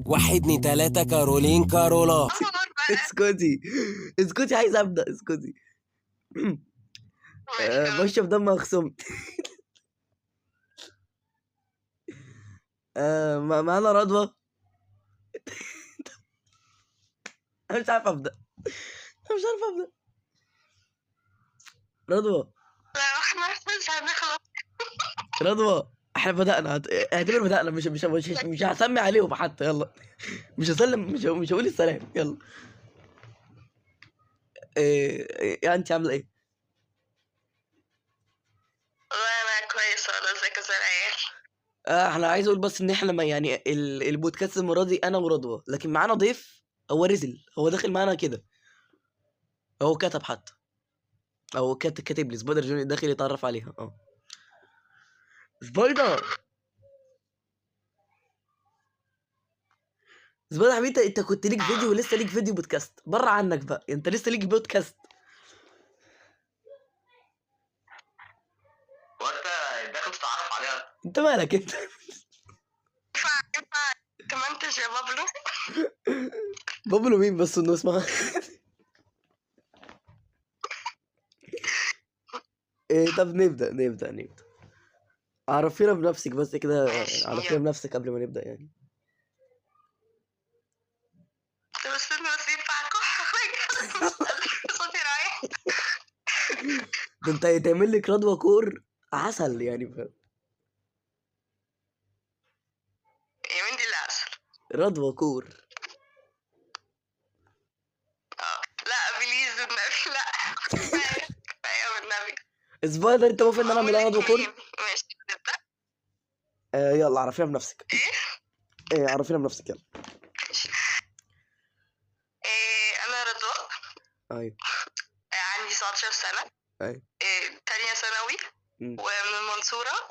واحد اتنين تلاتة كارولين كارولا. اسكتي اسكتي، عايز ابدا، اسكتي. بشرب دم مخصوم. معانا رضوى. انا مش عارف ابدا، انا مش عارف ابدا. رضوى لا احنا مش هنخلص. رضوى احنا بدأنا، اعتبر بدأنا، مش هسمي عليهم حتى، يلا. مش هسلم، مش هقول السلام، يلا. يعني انت عامله ايه؟ انا كويسه. ولا ازيك زي العيال؟ احنا عايز اقول بس ان احنا ما يعني البودكاست المره دي انا ورضوى، لكن معانا ضيف. هو رزل، هو داخل معانا كده. هو كتب حتى، او كاتب لي سبايدر جوني داخل يتعرف عليها. سبايدر سبايدر حبيبي، انت كنت ليك فيديو ولسه ليك فيديو بودكاست بره عنك بقى، انت لسه ليك بودكاست. وانت داخل تتعرف عليها؟ انت مالك انت؟ ينفع تمنتج يا بابلو؟ بابلو مين بس انه اسمها؟ طب نبدأ. عرفينا بنفسك بس كده، عرفينا بنفسك قبل ما نبدأ يعني. بس ينفع اكح؟ صوتي رايح. ده انت هيتعمل لك رضوى كور عسل يعني، فاهم؟ يا مين دي اللي عسل؟ رضوى كور. لا بليز النبي لا. كفايه والنبي. سبايدر انت موافق ان انا اعملها رضوى كور؟ ماشي نبدا. يلا عرفينا بنفسك. عرفينا بنفسك يلا. انا رضوى. ايوه. عندي 19 سنه. ايوه. تانية ثانوي. ومن المنصورة،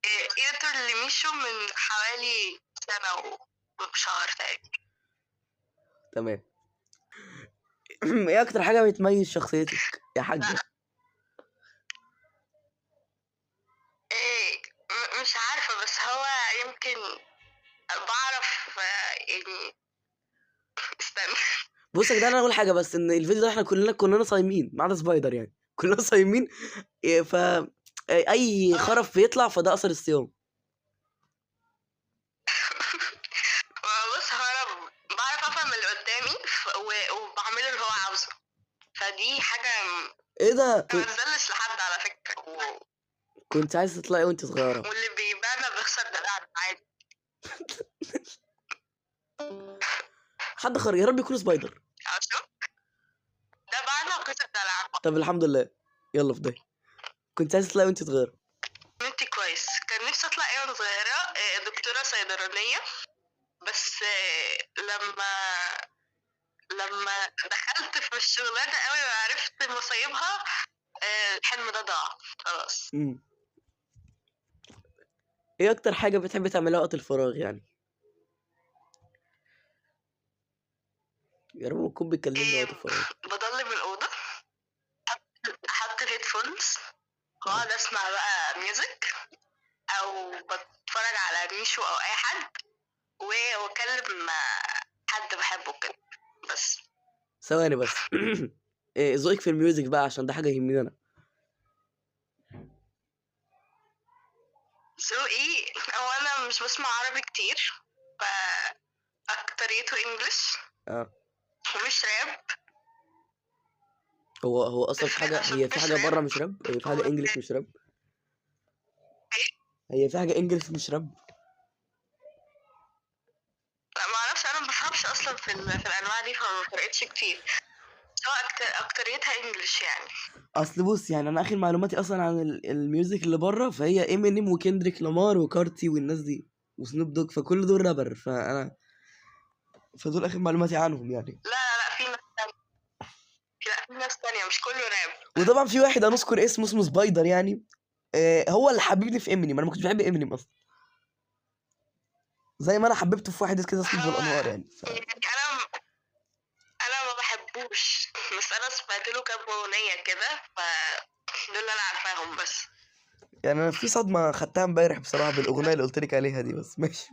إيديتور لميشو من حوالي سنة وشهر تقريبا. تمام. ايه اكتر حاجة بتميز شخصيتك يا حاجة؟ مش عارفة، بس هو يمكن بعرف يعني. استنى. بص يا جدعان، انا اقول حاجة بس، ان الفيديو ده احنا كلنا صايمين ما عدا سبايدر، يعني كلنا صايمين. ف اي خرف بيطلع فده اثر الصيام. بص هو انا بعرف افهم اللي قدامي وبعمله اللي هو عاوزه، فدي حاجة ايه ده؟ ما تزلش لحد على فكرة. كنت عايز تطلعي وانت صغيرة. واللي بيبان بيخسر دلع عادي. حد خرج، يا رب يكون سبايدر. شوف ده بعد وخسر دلع. طب الحمد لله. يلا في ده. كنت عايز تطلعي وانت صغيرة. انتي كويس. كان نفسي اطلع ايه وانا صغيرة؟ دكتورة صيدلانية. بس لما دخلت في الشغلانة قوي وعرفت مصايبها، الحلم ده ضاع خلاص. ايه اكتر حاجة بتحبي تعملها وقت الفراغ يعني؟ يا رب نكون بتكلمنا وقت الفراغ. بضلم الأوضة، احط الهيدفونز واقعد اسمع بقى ميوزك، او بتفرج على ميشو او اي حد، واكلم حد بحبه كده بس. ثواني بس. ايه ذوقك في الميوزك بقى، عشان ده حاجة يهمني انا. ذوقي هو انا مش بسمع عربي كتير، فاكتريته انجلش. ومش راب. هو اصلا في حاجة، هي في حاجة بره مش راب، هي في حاجة انجلش مش راب. هي في حاجة انجلش مش راب. لا ما اعرفش، انا ما بفهمش اصلا في الانواع دي، فما فرقتش كتير. سواء اكتريتها انجلش يعني. اصل بص، يعني انا اخر معلوماتي اصلا عن الميوزك اللي بره، فهي امينيم وكندريك لامار وكارتي والناس دي وسنوب دوج، فكل دول رابر، فدول اخر معلوماتي عنهم يعني. لا في ناس تانية. في ناس تانية، مش كله راب. وطبعا في واحد هنذكر اسمه سبايدر يعني. هو اللي حببني في امينيم، انا ما كنتش بحب امينيم اصلا، زي ما انا حببته في واحد كده اسمه الانوار يعني. انا ما بحبوش، بس انا سمعت له كام اغنيه كده، دول اللي انا عارفاهم بس. يعني انا في صدمه خدتها امبارح بصراحه بالاغنيه اللي قلت لك عليها دي، بس ماشي.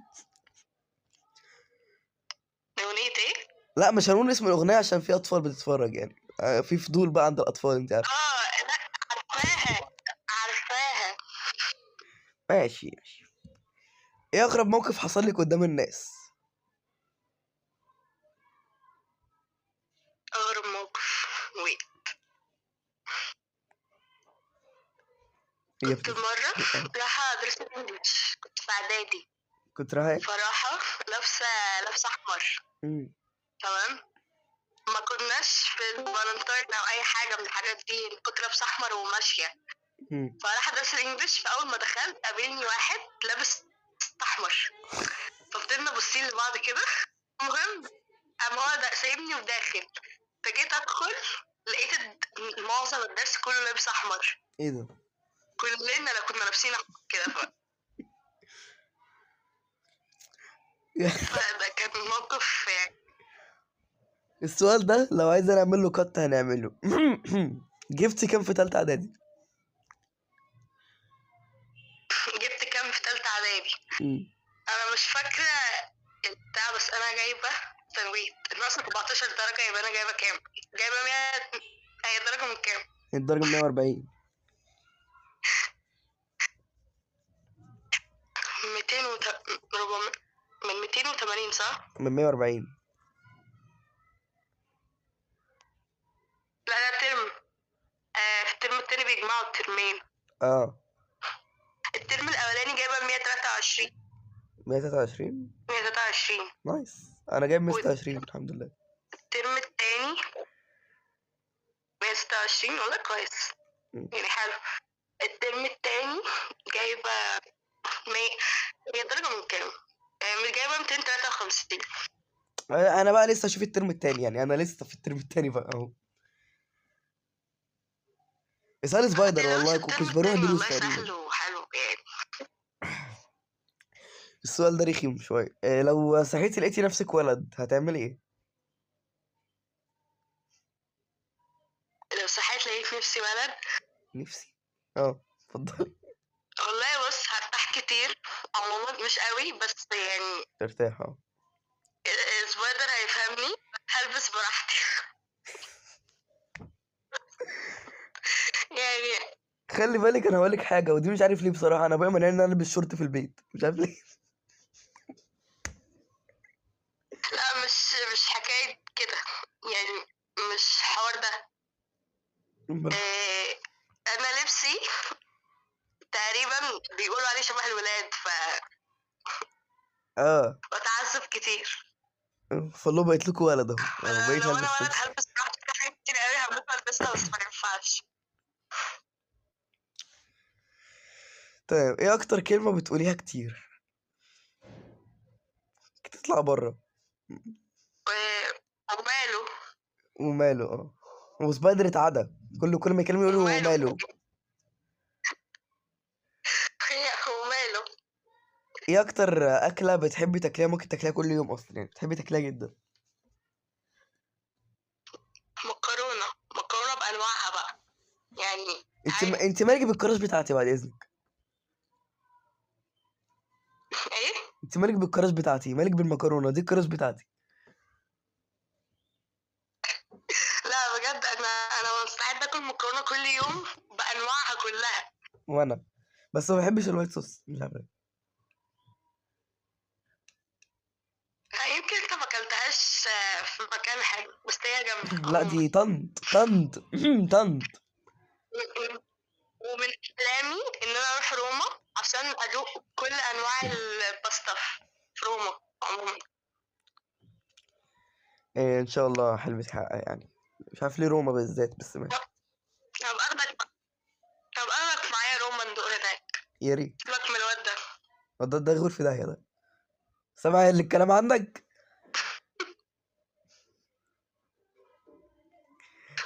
اغنية ايه؟ لا مش هنقول اسم الاغنيه عشان في اطفال بتتفرج يعني، في فضول بقى عند الاطفال انت عارف. لا عارفاها عارفاها. ماشي ماشي. ايه اغرب موقف حصل لك قدام الناس؟ اغرب موقف، وي هي كنت مرة رايحة أدرس إنجلش، كنت في إعدادي، كنت رايح إيه؟ فراحة لابسة أحمر. مم. تمام. ما كناش في الفالنتاين أو أي حاجة من الحاجات دي، كنت لابسة أحمر وماشية. مم. فراح أدرس الإنجليش، فأول ما دخلت قابلني واحد لابس أحمر، ففضلنا باصين لبعض كده. المهم قام هو سايبني وداخل، فجيت أدخل لقيت معظم الدرس كله لابس أحمر، ايه ده؟ كلنا كنا لابسين أحمر كده. فده كان موقف يعني. السؤال ده لو عايز نعمل له كت هنعمله. جبت كام في تالتة اعدادي؟ جبت كام في تالتة إعدادي؟ مم. أنا مش فاكرة البتاع، بس أنا جايبة تنويت ناقص 14 درجة، يبقى أنا جايبة كام؟ جايبة 100. هي درجة من كام؟ الدرجة 140. 200 400 من 280 صح؟ من 140. لا ده ترم. في الترم التاني بيجمعوا الترمين. اه الترم الأولاني جايبة 123. 123. 123. نايس. انا جايب 126 الحمد لله. الترم التاني 126، والله كويس مم. يعني حلو. الترم التاني جايبة 100. هي درجة من كام؟ مش جايبة 253. انا بقى لسه اشوف الترم التاني، يعني انا لسه في الترم التاني بقى اهو. اسأل سبايدر والله الترم كنتش بروح التاني دروس والله تقريبا. سهل وحلو يعني. السؤال ده رخيم شوية. لو صحيتي لقيتي نفسك ولد هتعملي ايه؟ لو صحيت لقيت نفسي ولد، نفسي. اه اتفضل. والله بص هرتاح كتير، عموما مش قوي بس يعني ارتاح اه. سبايدر هيفهمني. هلبس براحتي. يعني خلي بالك انا هقولك حاجة، ودي مش عارف ليه بصراحة، انا بقى مانعني ان انا البس شورت في البيت مش عارف ليه. لا مش حكاية كده يعني، مش حوار ده. إيه، انا لبسي تقريبا بيقولوا عليه شبه الولاد، اه بتعذب كتير. فالله بقيت لكم ولد اهو بقيت لو انا هلبس ولد لبس. هلبس براحتي، في حاجات كتير قوي هموت البسها بس ما ينفعش. طيب ايه اكتر كلمة بتقوليها كتير تطلع بره؟ وماله. وماله اه. وسبايدر اتعدى، كل ما يكلمه يقول له وماله. وماله. وماله. ايه اكتر اكلة بتحبي تاكليها، ممكن تاكليها كل يوم اصلا يعني بتحبي تاكليها جدا؟ مكرونة بأنواعها بقى يعني. عادي. انت مالك بالكراش بتاعتي بعد اذنك؟ ايه؟ انت مالك بالكراش بتاعتي، مالك بالمكرونة دي الكراش بتاعتي. لا بجد انا مستعد اكل مكرونة كل يوم بأنواعها كلها. وانا بس ما بحبش الوايت صوص مش عارف ليه. يمكن انت ما اكلتهاش في مكان حلو، بس هي جامدة لا عموما. دي طنط. طنط. ومن احلامي ان انا اروح روما عشان ادوق كل انواع الباستا في روما عموما. إيه ان شاء الله حلمي يتحقق يعني، مش عارف ليه روما بالذات بس ماشي. هبقى اخدك معايا روما ندوق هناك. يا ريت. سيبك من الواد ده. ده غور في داهية ده. سامع الكلام عندك؟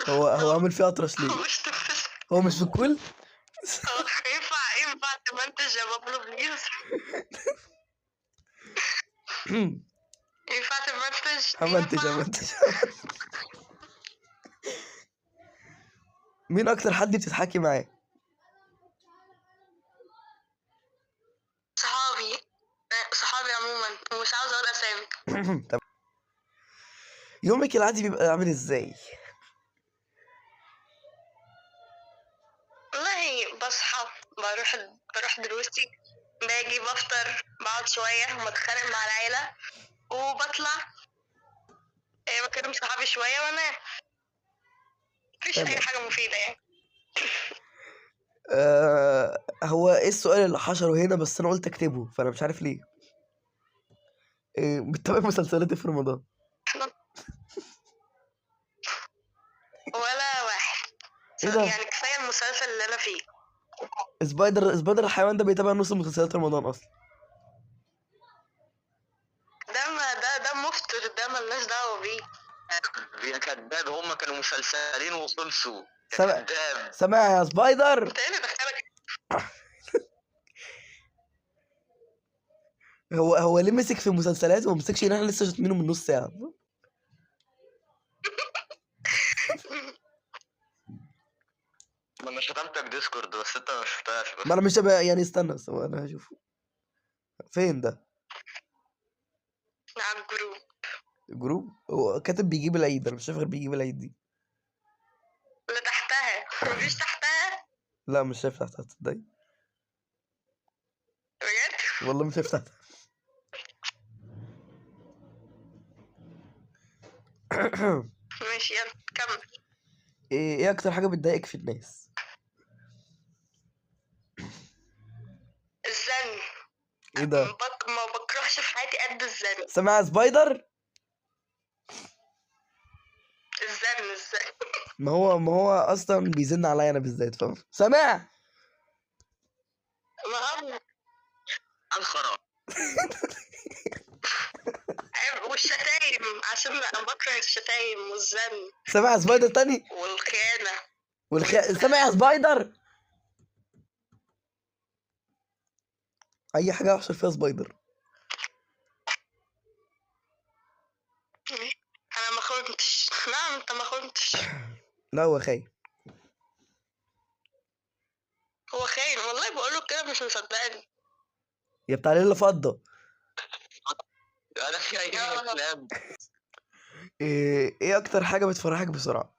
هو عامل فيه اطرش ليه؟ مش تفس. هو مش في الكل. ينفع تمنتج يا بابلو بليز؟ ينفع تمنتج؟ همنتج ينفع؟ همنتج. مين اكتر حد بتضحكي معاه؟ صحابي عموما، ومش عاوزة اقول اسامي. طب يومك العادي بيبقى عامل ازاي؟ والله بصحى، بروح دروسي، باجي بفطر، بقعد شوية بتخانق مع العيلة، وبطلع بكلم صحابي شوية وانام. مفيش أي تمام. حاجة مفيدة يعني. هو ايه السؤال اللي حشره هنا؟ بس انا قلت اكتبه، فانا مش عارف ليه. بتتابع مسلسلات إيه في رمضان؟ ولا واحد. ايه ده؟ يعني كفاية المسلسل اللي أنا فيه. سبايدر الحيوان ده بيتابع نص مسلسلات رمضان اصلا. ده ما ده مفتر، ده ملناش دعوة بيه. يا كداب، هما كانوا مسلسلين وخلصوا. سامع كداب. سامع يا سبايدر؟ انت ايه اللي دخلك؟ هو ليه مسك في مسلسلات وما مسكش ان احنا لسه شاتمينه من نص ساعه؟ ما انا شتمتك ديسكورد بس انت ما شفتهاش بس. ما انا مش هبقى يعني، استنى بس انا هشوفه. فين ده؟ على الجروب. الجروب؟ هو كاتب بيجيب العيد، انا مش شايف غير بيجيب العيد دي. اللي تحتها مفيش تحتها. لا مش شايف تحتها، تصدقي؟ بجد؟ والله مش شايف تحتها. ماشي يلا كمل. ايه اكتر حاجه بتضايقك في الناس؟ الزن. ايه ده؟ ما بكرهش في حياتي قد الزن. سامع يا سبايدر؟ الزن. ما هو اصلا بيزن عليا انا بالذات، فاهم؟ سامع؟ ما هو الخرا. والشتايم، عشان انا بكره الشتايم والزن سامع يا سبايدر تاني؟ والخيانة. سامع يا سبايدر؟ اي حاجه احشر فيها سبايدر. انا ما خنتش. نعم انت ما خنتش. لا هو خايف. هو خاين والله، بقوله كده مش مصدقني. يا بتاع ليلة فضة. انا خاين. ايه اكتر حاجه بتفرحك بسرعه؟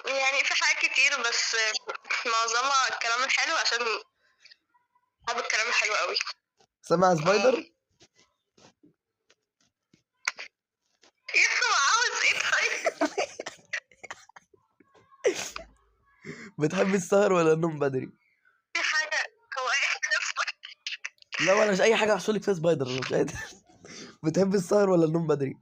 يعني في حاجات كتير بس معظمها الكلام الحلو، عشان بحب الكلام الحلو قوي. سامع يا سبايدر؟ يسمع عاوز ايه طيب؟ بتحب السهر ولا النوم بدري؟ في حاجة. هو ايه حاجة؟ لا ولا مش اي حاجه احشر لك فيها سبايدر، انا مش قادر. بتحب السهر ولا النوم بدري؟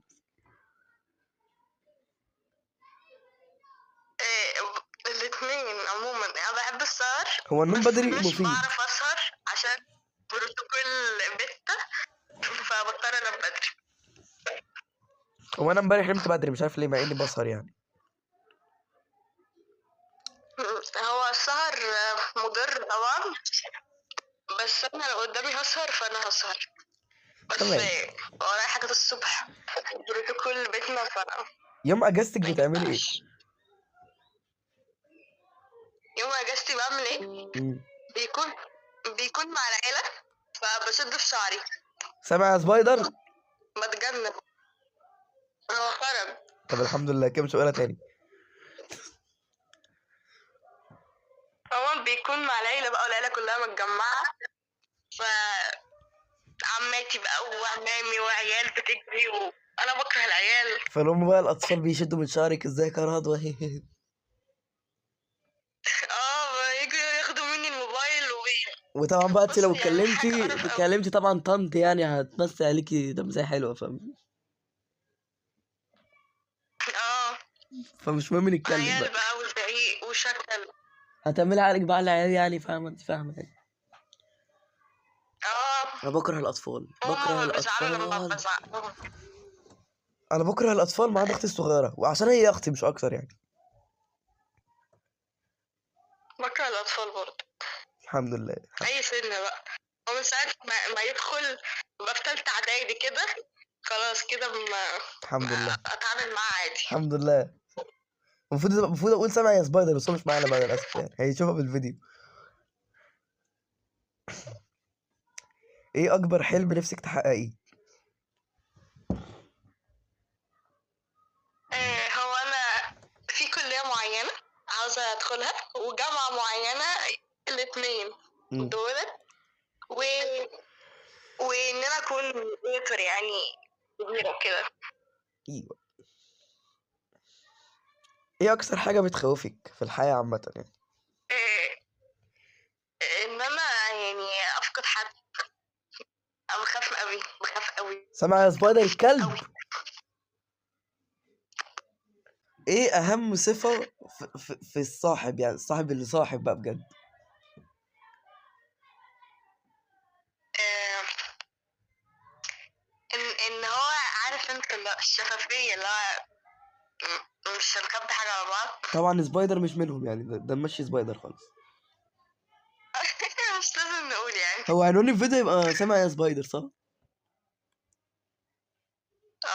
الاثنين عموما، انا بحب السهر. هو النوم بس بدري مش مفيد. بعرف اسهر عشان بروتوكول بيتا، فبضطر انام بدري. هو انا امبارح نمت بدري مش عارف ليه، مع اني بسهر يعني. هو السهر مضر طبعا، بس انا لو قدامي هسهر فانا هسهر. بس تمام. ورايا حاجات الصبح، بروتوكول بيتنا، يوم اجازتك ما بتعملي ايه؟ ينفعش. يوم اجازتي بعمل ايه؟ بيكون مع العيلة، فبشد في شعري. سامع يا سبايدر؟ بتجنن. هو خرب. طب الحمد لله، كده مش هقولها تاني. هو بيكون مع العيلة بقى، والعيلة كلها متجمعة، ف عماتي بقى وعمامي وعيال بتجري، وانا بكره العيال. فالهم بقى الاطفال بيشدوا من شعرك، ازيك يا رضوى؟ يجوا ياخدوا مني الموبايل وطبعا بقى انت بص لو يعني حاجة قرف أوي. كلمتي طبعا طنط، يعني هتمسي عليكي تمسيح حلوه، فاهم؟ فمش مهم نتكلم عيال بقى. بقى وزعيق وشكل. هتعملي عليك بقى العيال يعني، فاهمه؟ انت فاهمه يعني. انا بكره الاطفال، هما بيزعلوا لما بزعق لهم. انا بكره الاطفال ما عدا اختي الصغيره، وعشان هي اختي مش اكتر يعني. بكره الأطفال برضه. الحمد لله. أي سن بقى. ومن ساعة ما يدخل بقى في تالتة إعدادي كده، خلاص كده الحمد لله. أتعامل معاه عادي. الحمد لله. المفروض اقول سامع يا سبايدر، بس هو مش معانا بقى للاسف يعني، هيشوفها في الفيديو. ايه اكبر حلم نفسك تحققيه؟ هو انا في كلية معينة عاوزة ادخلها وجامعة معينة، الاتنين مم. دولت، و... وان انا اكون كريتور يعني كبيرة كده. ايوه. ايه اكتر حاجه بتخوفك في الحياه عامه يعني؟ آه، ان انا يعني افقد حد. انا بخاف قوي، بخاف قوي سامع يا سبايدر قوي. الكلب؟ ايه اهم صفه في الصاحب، يعني الصاحب اللي صاحب بقى بجد؟ آه، ان هو عارف انت الشفافية اللي هو مش هنخبي حاجة على بعض. طبعا سبايدر مش منهم يعني، ده ماشي سبايدر خالص. مش لازم نقول يعني. هو عنوان الفيديو يبقى سامع يا سبايدر صح؟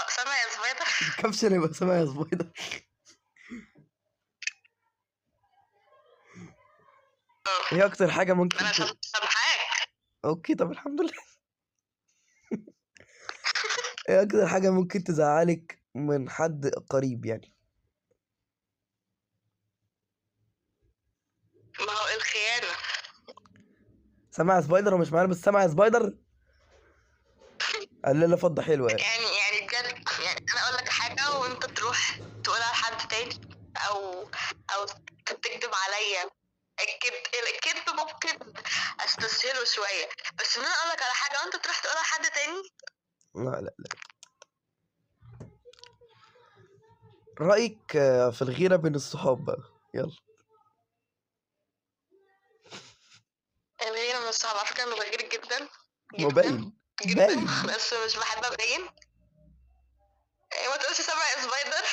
سامع يا سبايدر. الكابشن يبقى سامع يا سبايدر. ايه اكتر حاجه انا ممكن سامحاك. اوكي طب الحمد لله. ايه اكتر حاجه ممكن تزعلك من حد قريب يعني؟ ما هو الخيانة. سامع يا سبايدر ومش معانا بس سامع يا سبايدر. قال لي فضه حلوه يعني. يعني بجد، يعني انا اقول لك حاجة وانت تروح تقولها لحد تاني، او تكذب عليا. الكذب ممكن استسهله شوية، بس ان انا اقول لك على حاجة وانت تروح تقولها لحد تاني. لا لا لا. رايك في الغيره بين الصحاب بقى، يلا. الغيرة من الصعب على فكرة، انا بغير جدا مبين جدا باين. بس مش بحب ابين. ما تقولش سامع يا سبايدر.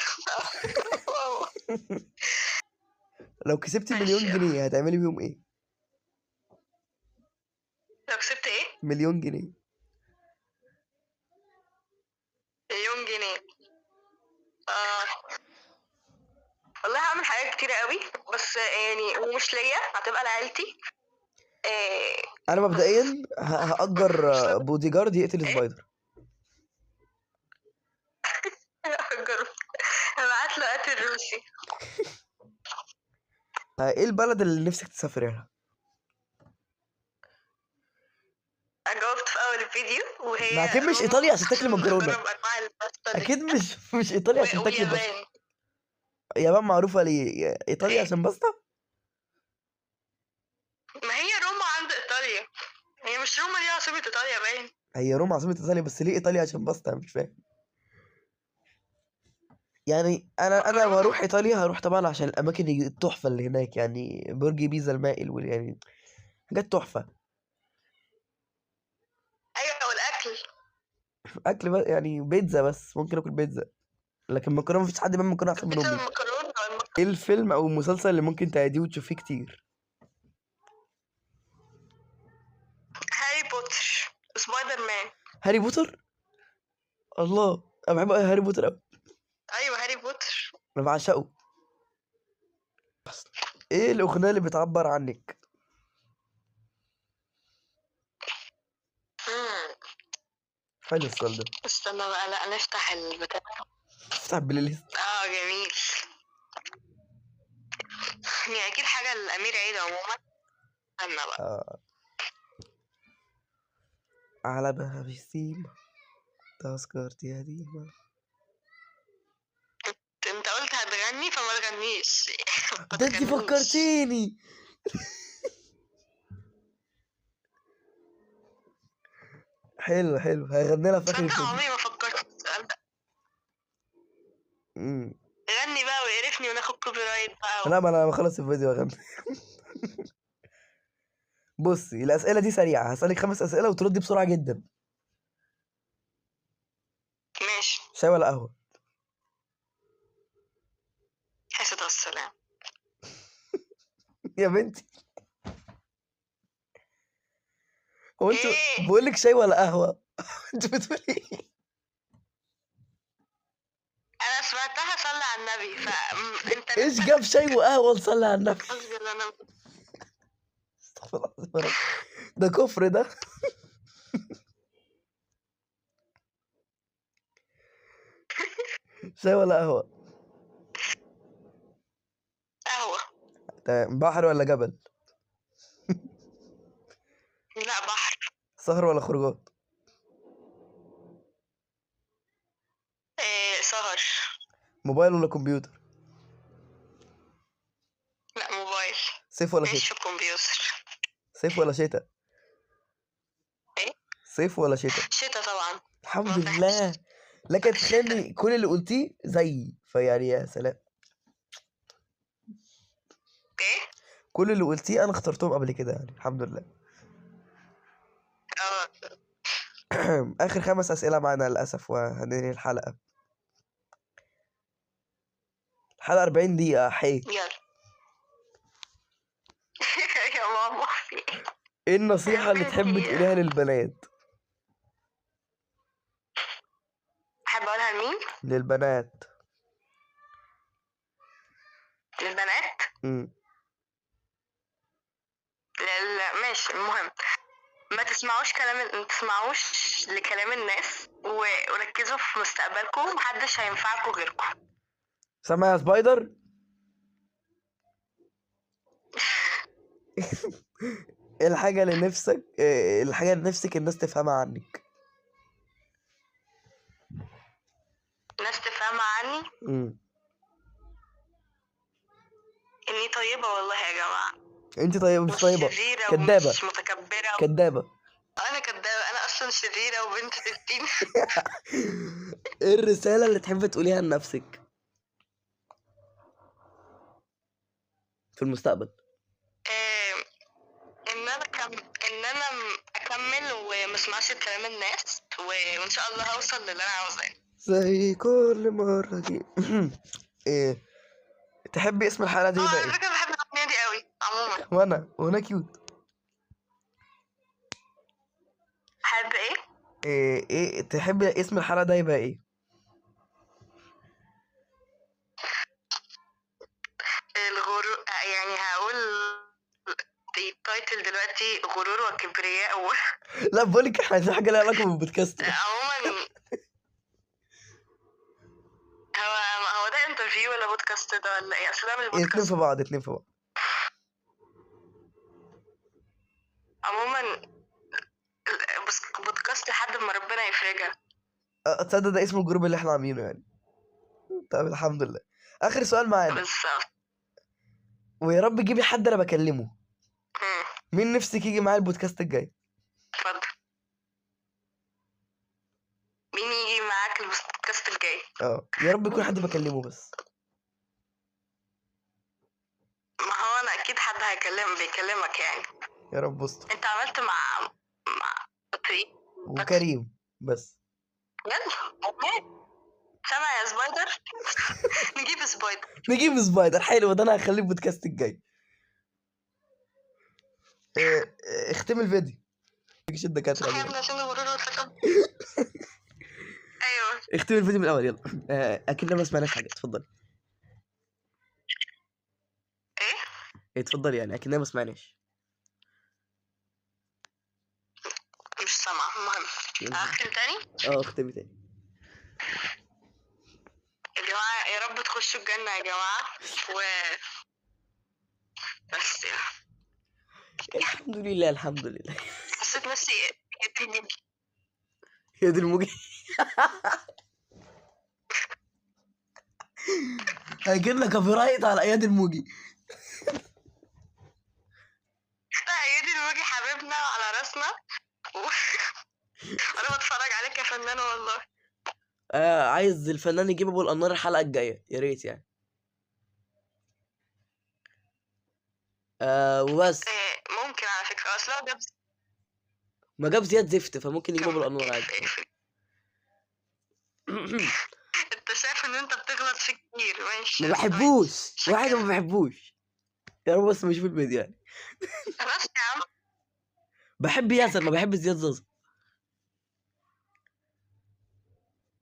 لو كسبتي مليون ماشي. جنيه هتعملي بيهم ايه؟ لو كسبت ايه؟ مليون جنيه. مليون جنيه. والله هعمل حاجات كتيرة قوي، بس يعني ومش ليا، هتبقى لعيلتي. انا بس مبدئيا هأجر مش لازم بودي جارد يقتل ايه. سبايدر. أجرب. هبعت له قاتل روسي. ايه البلد اللي نفسك تسافريها؟ جاوبت في اول الفيديو ما وهي اكيد مش روما، ايطاليا عشان تاكلي عشان مكرونه. اجرب انواع الباستا اللي اكيد فيها. مش ايطاليا عشان تاكلي باستا. واليابان. اليابان معروفه ليه؟ ايطاليا ايه، عشان باستا. ما هي روما عند ايطاليا. هي مش روما دي عاصمة ايطاليا باين. هي روما عاصمه ايطاليا بس ليه ايطاليا عشان باستا؟ أنا مش فاهم. يعني انا لما مكرونة. اروح ايطاليا هروح طبعا عشان الاماكن التحفه اللي هناك، يعني برج بيزا المائل يعني حاجات تحفه. ايوه والاكل. اكل بقى يعني بيتزا، بس ممكن اكل بيتزا لكن مكرونه مفيش حد بيعمل مكرونه احسن من البيتزا امي. والمكرونة ايه الفيلم او المسلسل اللي ممكن تعيديه وتشوفيه كتير؟ هاري بوتر، سبايدر مان. هاري بوتر. الله انا بحب هاري بوتر قوي. ايوه هاري بوتر. انا بعشقه. ايه الاغنيه اللي بتعبر عنك؟ مم. حلو السؤال ده. استنى بقى، لا نفتح البتاع. افتح البلاي ليست. جميل. يعني اكيد حاجة للامير عيد عموما. استنى بقى. آه. على باب السيما تذكرتي قديمة. انت قلت هتغني فما تغنيش. ما ده انت تغنيش. فكرتيني. حلو حلو هغني لها في اخر تصدق الفيديو. عمري ما فكرت في السؤال ده. مم. غني بقى وقرفني وناخد كوبي رايت بقى لا ما انا بخلص الفيديو هغني. بصي الاسئله دي سريعه، هسالك 5 اسئله وتردي بسرعه جدا. ماشي. شاي ولا قهوه؟ حسد السلام. يا بنتي هو انت ايه، بقول لك شاي ولا قهوه؟ انت بتقولي ايه؟ انا سمعتها صلي على النبي فانت ايش جاب شاي وقهوه نصلي على النبي؟ حسبي الله ونعم. استغفر الله العظيم يا رب. ده كفر ده. شاي ولا قهوة؟ قهوة. تمام. بحر ولا جبل؟ لا بحر. سهر ولا خروجات؟ سهر. موبايل ولا كمبيوتر؟ لا موبايل. صيف ولا مش شتاء؟ في الكمبيوتر. صيف ولا شتاء؟ ايه؟ صيف ولا شتاء؟ شتا طبعا. الحمد ما بحبش لله. لك تخيلني كل اللي قلتيه زيي، فيعني يا سلام. ايه؟ كل اللي قلتيه انا اخترتهم قبل كده، يعني الحمد لله. اخر 5 اسئله معانا للاسف وهننهي الحلقه. الحلقه 40 دقيقه. حي يلا. يا ماما في ايه؟ ايه النصيحه اللي 40 تحب دقيقة. تقوليها للبنات؟ احب اقولها لمين؟ للبنات. للبنات. امم ماشي. المهم ما تسمعوش لكلام الناس وركزوا في مستقبلكم. محدش هينفعكم غيركم. سامع يا سبايدر؟ ايه الحاجه اللي نفسك الناس تفهمها عنك؟ الناس تفهم عني امم اني طيبة والله يا جماعة. انت طيبه مش مش طيبه؟ شريرة كدابه ومش متكبرة. كدابه. انا كدابة. انا اصلا شريرة وبنت 60. ايه الرساله اللي تحب تقوليها لنفسك في المستقبل؟ ان انا اكمل وما اسمعش كلام الناس وان شاء الله هوصل للي انا عاوزاه. زي كل مره دي. ايه تحبي اسم الحلقه دي يبقى على ايه؟ فكرة بحب الاغنية دي قوي عموما. وانا كيوت. بحب ايه تحبي اسم الحلقه ده يبقى ايه؟ الغرور. يعني هقول التايتل دلوقتي غرور وكبرياء لا بقولك احنا عايزين حاجه لها علاقه بالبودكاست. عموما هو ده انترفيو ولا بودكاست ده ولا ايه؟ اصل ده مش اتنين بودكاست. في بعض. عموما بس بودكاست لحد ما ربنا يفرجها. تصدق ده اسم الجروب اللي احنا عاملينه يعني. طب الحمد لله. اخر سؤال معانا، بس ويا رب جيبي حد انا بكلمه. مم. مين نفسك يجي معايا البودكاست الجاي؟ اتفضل. مين يجي معاك البودكاست الجاي؟ يا رب يكون حد بكلمه بس. ما هو انا اكيد حد بيكلمك يعني. يا رب استر. انت عملت مع طريق وكريم بس. يلا. سامع يا سبايدر؟ نجيب سبايدر. حلو ده، انا هخليه البودكاست الجاي. اختم الفيديو. مش الدكاتره صح يا دي. ابني عشان الغرور والتكبر. ايوه. اختم الفيديو من الاول يلا. اكيد ما سمعناش حاجه. اتفضلي. ايه؟ اتفضلي يعني اكيد ما سمعناش. مش سامعة. المهم اختم تاني. اختمي تاني. يا جماعة يا رب تخشوا الجنة يا جماعة بس الحمد لله الحمد لله. حسيت نفسي يا دي الموجي. هيجيب لك كوبي رايت على اياد الموجي. اياد الموجي حبيبنا على راسنا انا بتفرج عليك يا فنان والله. عايز الفنان يجيب ابو الانوار الحلقه الجايه يا ريت يعني. وبس. ممكن على فكرة اصلا جاب ما جاب زياد زفت فممكن يجيب ابو الانوار عادي. انت شايف ان انت بتغلط فيه كتير. ماشي. ما بحبوش واحد ما بحبوش. يا رب بس ما يشوف الفيديو يعني. خلاص يا عم. بحب ياسر ما بحب زياد زازا.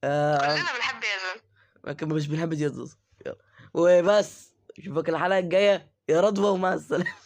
كلنا بنحب ياسر لكن مش بنحب زياد زازا. يلا وبس. اشوفك الحلقه الجايه يا رضوى ومع السلامه.